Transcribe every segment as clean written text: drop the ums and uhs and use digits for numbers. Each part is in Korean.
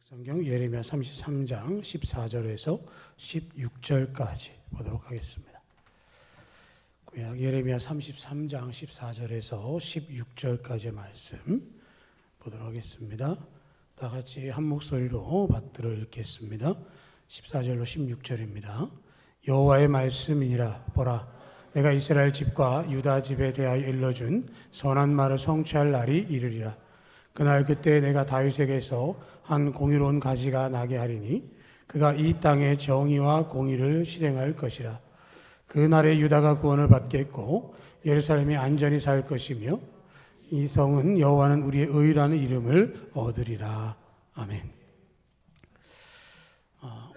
성경 예레미야 33장 14절에서 16절까지 보도록 하겠습니다. 구약 예레미야 33장 14절에서 16절까지의 말씀 보도록 하겠습니다. 다 같이 한 목소리로 받들어 읽겠습니다. 14절로 16절입니다. 여호와의 말씀이니라. 보라, 내가 이스라엘 집과 유다 집에 대하여 일러준 선한 말을 성취할 날이 이르리라. 그날 그때 내가 다윗에게서 한 공의로운 가지가 나게 하리니 그가 이 땅의 정의와 공의를 실행할 것이라. 그날에 유다가 구원을 받겠고 예루살렘이 안전히 살 것이며 이 성은 여호와는 우리의 의라는 이름을 얻으리라. 아멘.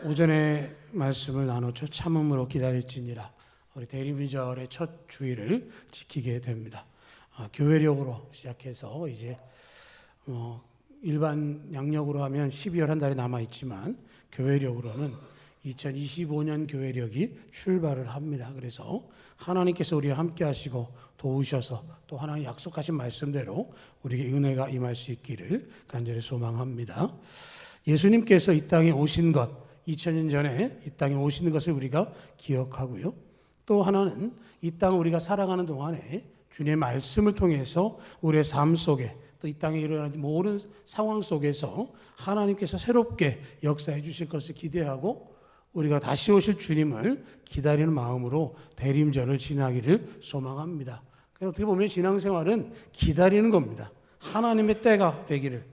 오전에 말씀을 나눴죠. 참음으로 기다릴지니라. 우리 대리문절의 첫 주일을 지키게 됩니다. 교회력으로 시작해서 이제 일반 양력으로 하면 12월 한 달이 남아있지만 교회력으로는 2025년 교회력이 출발을 합니다. 그래서 하나님께서 우리와 함께 하시고 도우셔서 또 하나님 약속하신 말씀대로 우리에게 은혜가 임할 수 있기를 간절히 소망합니다. 예수님께서 이 땅에 오신 것, 2000년 전에 이 땅에 오신 것을 우리가 기억하고요. 또 하나는 이 땅을 우리가 살아가는 동안에 주님의 말씀을 통해서 우리의 삶 속에 또 이 땅에 일어나는 모든 상황 속에서 하나님께서 새롭게 역사해 주실 것을 기대하고 우리가 다시 오실 주님을 기다리는 마음으로 대림절을 지나기를 소망합니다. 그래서 어떻게 보면 신앙생활은 기다리는 겁니다. 하나님의 때가 되기를.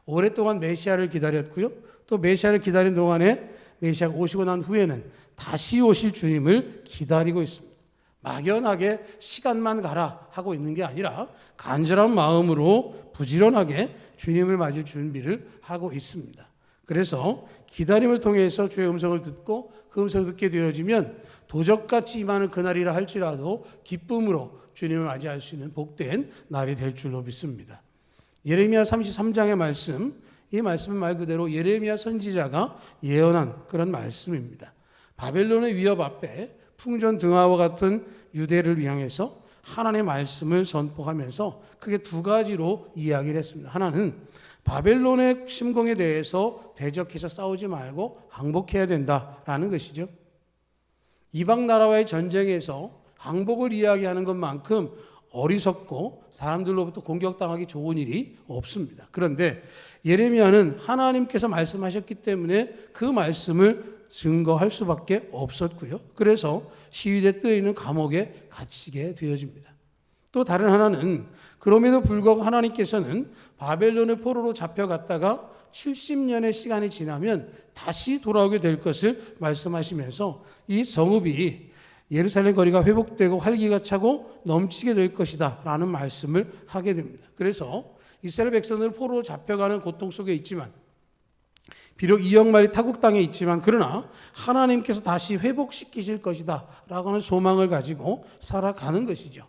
오랫동안 메시아를 기다렸고요. 또 메시아를 기다린 동안에 메시아가 오시고 난 후에는 다시 오실 주님을 기다리고 있습니다. 막연하게 시간만 가라 하고 있는 게 아니라 간절한 마음으로 부지런하게 주님을 맞을 준비를 하고 있습니다. 그래서 기다림을 통해서 주의 음성을 듣고 그 음성을 듣게 되어지면 도적같이 임하는 그날이라 할지라도 기쁨으로 주님을 맞이할 수 있는 복된 날이 될 줄로 믿습니다. 예레미야 33장의 말씀, 이 말씀은 말 그대로 예레미야 선지자가 예언한 그런 말씀입니다. 바벨론의 위협 앞에 풍전등화와 같은 유대를 향해서 하나님의 말씀을 선포하면서 크게 두 가지로 이야기를 했습니다. 하나는 바벨론의 침공에 대해서 대적해서 싸우지 말고 항복해야 된다라는 것이죠. 이방 나라와의 전쟁에서 항복을 이야기하는 것만큼 어리석고 사람들로부터 공격당하기 좋은 일이 없습니다. 그런데 예레미야는 하나님께서 말씀하셨기 때문에 그 말씀을 증거할 수밖에 없었고요. 그래서 시위대 뜰에 있는 감옥에 갇히게 되어집니다. 또 다른 하나는 그럼에도 불구하고 하나님께서는 바벨론의 포로로 잡혀갔다가 70년의 시간이 지나면 다시 돌아오게 될 것을 말씀하시면서 이 성읍이 예루살렘 거리가 회복되고 활기가 차고 넘치게 될 것이다 라는 말씀을 하게 됩니다. 그래서 이스라엘 백성들은 포로로 잡혀가는 고통 속에 있지만 비록 이역말이 타국 땅에 있지만 그러나 하나님께서 다시 회복시키실 것이다 라고 하는 소망을 가지고 살아가는 것이죠.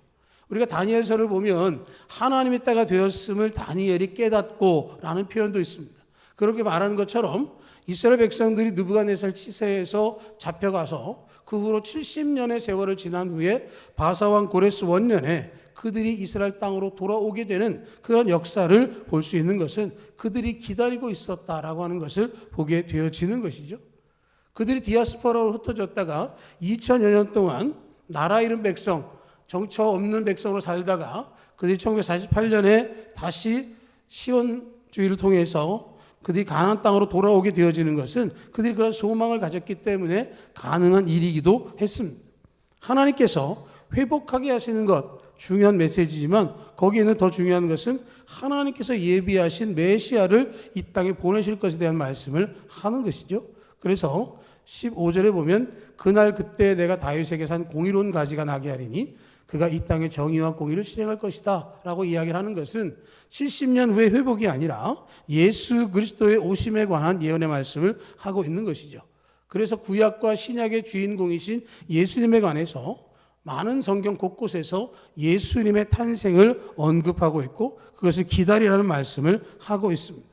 우리가 다니엘서를 보면 하나님의 때가 되었음을 다니엘이 깨닫고 라는 표현도 있습니다. 그렇게 말하는 것처럼 이스라엘 백성들이 느부갓네살 치세에서 잡혀가서 그 후로 70년의 세월을 지난 후에 바사왕 고레스 원년에 그들이 이스라엘 땅으로 돌아오게 되는 그런 역사를 볼 수 있는 것은 그들이 기다리고 있었다라고 하는 것을 보게 되어지는 것이죠. 그들이 디아스포라로 흩어졌다가 2000여 년 동안 나라 잃은 백성, 정처 없는 백성으로 살다가 그들이 1948년에 다시 시온주의를 통해서 그들이 가나안 땅으로 돌아오게 되어지는 것은 그들이 그런 소망을 가졌기 때문에 가능한 일이기도 했습니다. 하나님께서 회복하게 하시는 것 중요한 메시지지만 거기에는 더 중요한 것은 하나님께서 예비하신 메시아를 이 땅에 보내실 것에 대한 말씀을 하는 것이죠. 그래서 15절에 보면 그날 그때 내가 다윗에게 산 공의로운 가지가 나게 하리니 그가 이 땅의 정의와 공의를 실행할 것이다 라고 이야기를 하는 것은 70년 후의 회복이 아니라 예수 그리스도의 오심에 관한 예언의 말씀을 하고 있는 것이죠. 그래서 구약과 신약의 주인공이신 예수님에 관해서 많은 성경 곳곳에서 예수님의 탄생을 언급하고 있고 그것을 기다리라는 말씀을 하고 있습니다.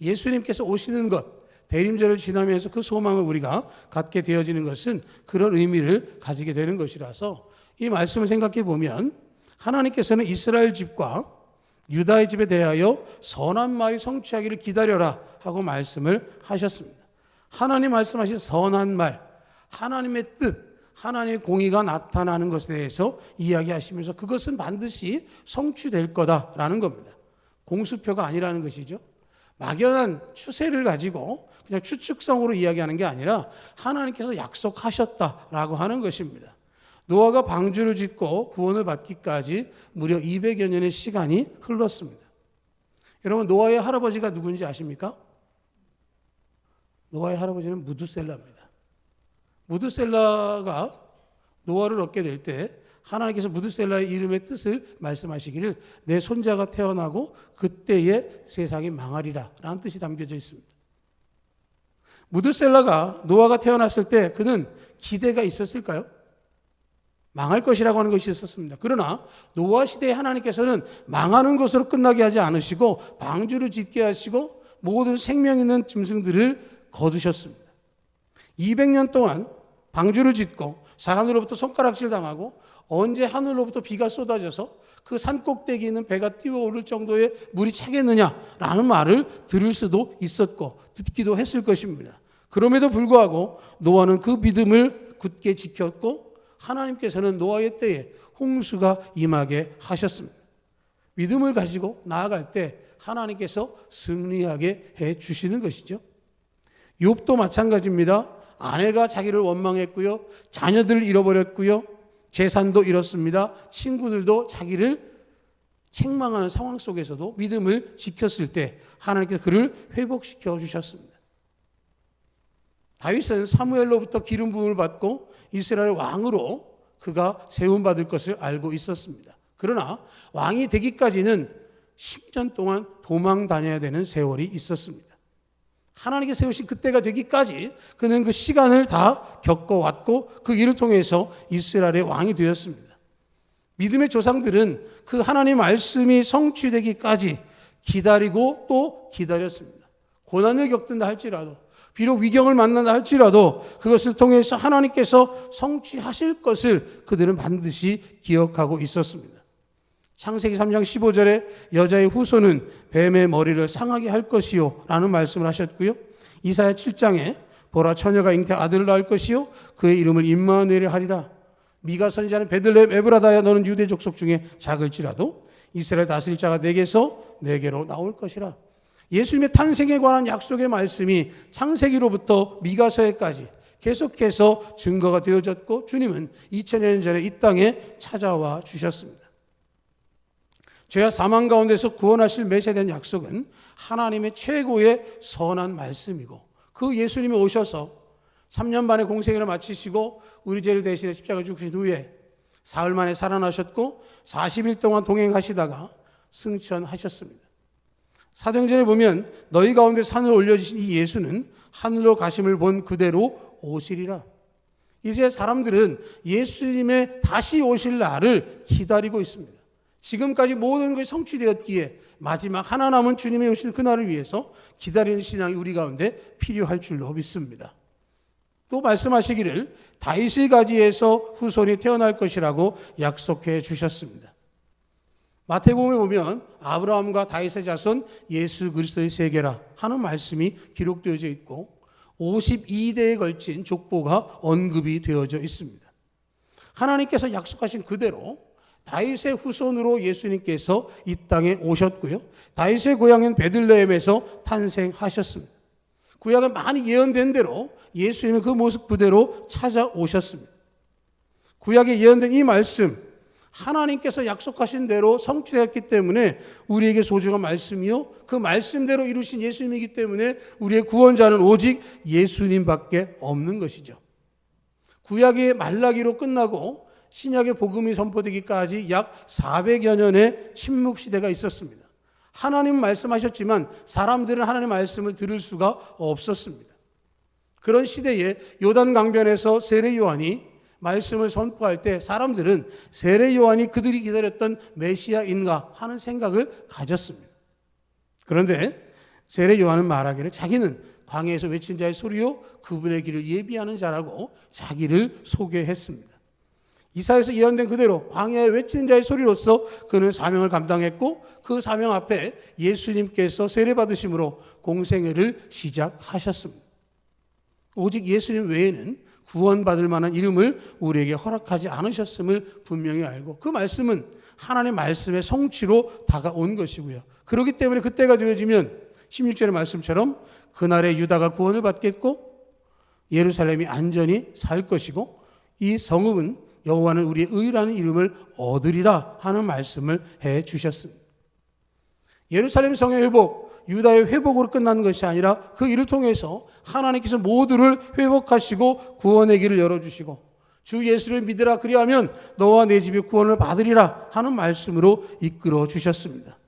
예수님께서 오시는 것, 대림절을 지나면서 그 소망을 우리가 갖게 되어지는 것은 그런 의미를 가지게 되는 것이라서 이 말씀을 생각해 보면 하나님께서는 이스라엘 집과 유다의 집에 대하여 선한 말이 성취하기를 기다려라 하고 말씀을 하셨습니다. 하나님 말씀하신 선한 말, 하나님의 뜻, 하나님의 공의가 나타나는 것에 대해서 이야기하시면서 그것은 반드시 성취될 거다라는 겁니다. 공수표가 아니라는 것이죠. 막연한 추세를 가지고 그냥 추측성으로 이야기하는 게 아니라 하나님께서 약속하셨다라고 하는 것입니다. 노아가 방주를 짓고 구원을 받기까지 무려 200여 년의 시간이 흘렀습니다. 여러분, 노아의 할아버지가 누군지 아십니까? 노아의 할아버지는 무두셀라입니다. 무두셀라가 노아를 얻게 될 때 하나님께서 무두셀라의 이름의 뜻을 말씀하시기를 내 손자가 태어나고 그때에 세상이 망하리라 라는 뜻이 담겨져 있습니다. 무두셀라가 노아가 태어났을 때 그는 기대가 있었을까요? 망할 것이라고 하는 것이 있었습니다. 그러나 노아 시대에 하나님께서는 망하는 것으로 끝나게 하지 않으시고 방주를 짓게 하시고 모든 생명 있는 짐승들을 거두셨습니다. 200년 동안 방주를 짓고 사람들로부터 손가락질 당하고 언제 하늘로부터 비가 쏟아져서 그 산꼭대기에 있는 배가 뛰어오를 정도의 물이 차겠느냐라는 말을 들을 수도 있었고 듣기도 했을 것입니다. 그럼에도 불구하고 노아는 그 믿음을 굳게 지켰고 하나님께서는 노아의 때에 홍수가 임하게 하셨습니다. 믿음을 가지고 나아갈 때 하나님께서 승리하게 해 주시는 것이죠. 욥도 마찬가지입니다. 아내가 자기를 원망했고요. 자녀들을 잃어버렸고요. 재산도 잃었습니다. 친구들도 자기를 책망하는 상황 속에서도 믿음을 지켰을 때 하나님께서 그를 회복시켜 주셨습니다. 다윗은 사무엘로부터 기름 부음을 받고 이스라엘 왕으로 그가 세움받을 것을 알고 있었습니다. 그러나 왕이 되기까지는 10년 동안 도망 다녀야 되는 세월이 있었습니다. 하나님께 세우신 그때가 되기까지 그는 그 시간을 다 겪어왔고 그 일을 통해서 이스라엘의 왕이 되었습니다. 믿음의 조상들은 그 하나님 말씀이 성취되기까지 기다리고 또 기다렸습니다. 고난을 겪는다 할지라도 비록 위경을 만난다 할지라도 그것을 통해서 하나님께서 성취하실 것을 그들은 반드시 기억하고 있었습니다. 창세기 3장 15절에 여자의 후손은 뱀의 머리를 상하게 할 것이요 라는 말씀을 하셨고요. 이사야 7장에 보라 처녀가 잉태 아들을 낳을 것이요 그의 이름을 임마누엘 하리라. 미가 선지자는 베들레헴 에브라다야 너는 유대 족속 중에 작을지라도 이스라엘 다스릴 자가 내게서 내게로 나올 것이라. 예수님의 탄생에 관한 약속의 말씀이 창세기로부터 미가서에까지 계속해서 증거가 되어졌고 주님은 2000여 년 전에 이 땅에 찾아와 주셨습니다. 죄와 사망 가운데서 구원하실 메시아에 대한 약속은 하나님의 최고의 선한 말씀이고 그 예수님이 오셔서 3년 반의 공생애를 마치시고 우리 죄를 대신해 십자가에 죽으신 후에 사흘 만에 살아나셨고 40일 동안 동행하시다가 승천하셨습니다. 사도행전에 보면 너희 가운데 산을 올려주신 이 예수는 하늘로 가심을 본 그대로 오시리라. 이제 사람들은 예수님의 다시 오실 날을 기다리고 있습니다. 지금까지 모든 것이 성취되었기에 마지막 하나 남은 주님의 오실 그날을 위해서 기다리는 신앙이 우리 가운데 필요할 줄로 믿습니다. 또 말씀하시기를 다윗의 가지에서 후손이 태어날 것이라고 약속해 주셨습니다. 마태복음에 보면 아브라함과 다윗의 자손 예수 그리스도의 세계라 하는 말씀이 기록되어져 있고 52대에 걸친 족보가 언급이 되어져 있습니다. 하나님께서 약속하신 그대로 다윗의 후손으로 예수님께서 이 땅에 오셨고요. 다윗의 고향인 베들레헴에서 탄생하셨습니다. 구약에 많이 예언된 대로 예수님은 그 모습 그대로 찾아오셨습니다. 구약에 예언된 이 말씀, 하나님께서 약속하신 대로 성취되었기 때문에 우리에게 소중한 말씀이요. 그 말씀대로 이루신 예수님이기 때문에 우리의 구원자는 오직 예수님밖에 없는 것이죠. 구약의 말라기로 끝나고 신약의 복음이 선포되기까지 약 400여 년의 침묵시대가 있었습니다. 하나님 말씀하셨지만 사람들은 하나님의 말씀을 들을 수가 없었습니다. 그런 시대에 요단 강변에서 세례 요한이 말씀을 선포할 때 사람들은 세례 요한이 그들이 기다렸던 메시아인가 하는 생각을 가졌습니다. 그런데 세례 요한은 말하기를 자기는 광야에서 외친 자의 소리요 그분의 길을 예비하는 자라고 자기를 소개했습니다. 이사야에서 예언된 그대로 광야에 외치는 자의 소리로서 그는 사명을 감당했고 그 사명 앞에 예수님께서 세례받으심으로 공생애를 시작하셨습니다. 오직 예수님 외에는 구원받을 만한 이름을 우리에게 허락하지 않으셨음을 분명히 알고 그 말씀은 하나님의 말씀의 성취로 다가온 것이고요. 그렇기 때문에 그때가 되어지면 16절의 말씀처럼 그날에 유다가 구원을 받겠고 예루살렘이 안전히 살 것이고 이 성읍은 여호와는 우리의 의라는 이름을 얻으리라 하는 말씀을 해 주셨습니다. 예루살렘 성의 회복, 유다의 회복으로 끝나는 것이 아니라 그 일을 통해서 하나님께서 모두를 회복하시고 구원의 길을 열어주시고 주 예수를 믿으라 그리하면 너와 내 집이 구원을 받으리라 하는 말씀으로 이끌어 주셨습니다.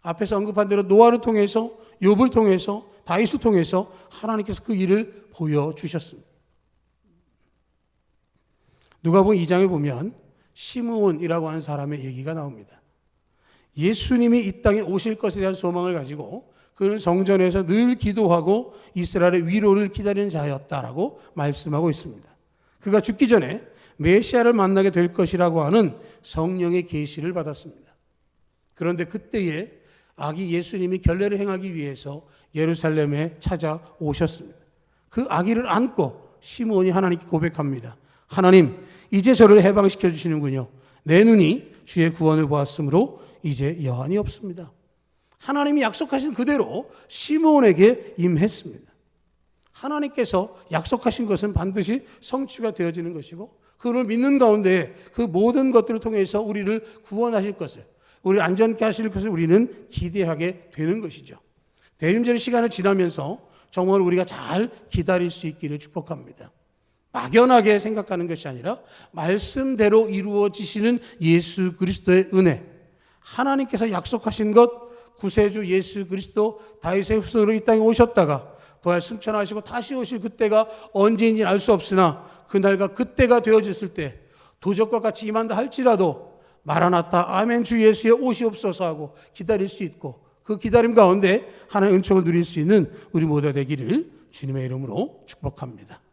앞에서 언급한 대로 노아를 통해서 욥을 통해서 다윗을 통해서 하나님께서 그 일을 보여주셨습니다. 누가복음 2장에 보면 시므온이라고 하는 사람의 얘기가 나옵니다. 예수님이 이 땅에 오실 것에 대한 소망을 가지고 그는 성전에서 늘 기도하고 이스라엘의 위로를 기다리는 자였다라고 말씀하고 있습니다. 그가 죽기 전에 메시아를 만나게 될 것이라고 하는 성령의 계시를 받았습니다. 그런데 그때에 아기 예수님이 결례를 행하기 위해서 예루살렘에 찾아오셨습니다. 그 아기를 안고 시므온이 하나님께 고백합니다. 하나님, 이제 저를 해방시켜 주시는군요. 내 눈이 주의 구원을 보았으므로 이제 여한이 없습니다. 하나님이 약속하신 그대로 시므온에게 임했습니다. 하나님께서 약속하신 것은 반드시 성취가 되어지는 것이고 그를 믿는 가운데 그 모든 것들을 통해서 우리를 구원하실 것을, 우리를 안전케 하실 것을 우리는 기대하게 되는 것이죠. 대림절 시간을 지나면서 정말 우리가 잘 기다릴 수 있기를 축복합니다. 막연하게 생각하는 것이 아니라 말씀대로 이루어지시는 예수 그리스도의 은혜, 하나님께서 약속하신 것, 구세주 예수 그리스도 다윗의 후손으로 이 땅에 오셨다가 부활 승천하시고 다시 오실 그때가 언제인지는 알 수 없으나 그날과 그때가 되어졌을 때 도적과 같이 임한다 할지라도 마라나타 아멘 주 예수의 오시옵소서 하고 기다릴 수 있고 그 기다림 가운데 하나님의 은총을 누릴 수 있는 우리 모두가 되기를 주님의 이름으로 축복합니다.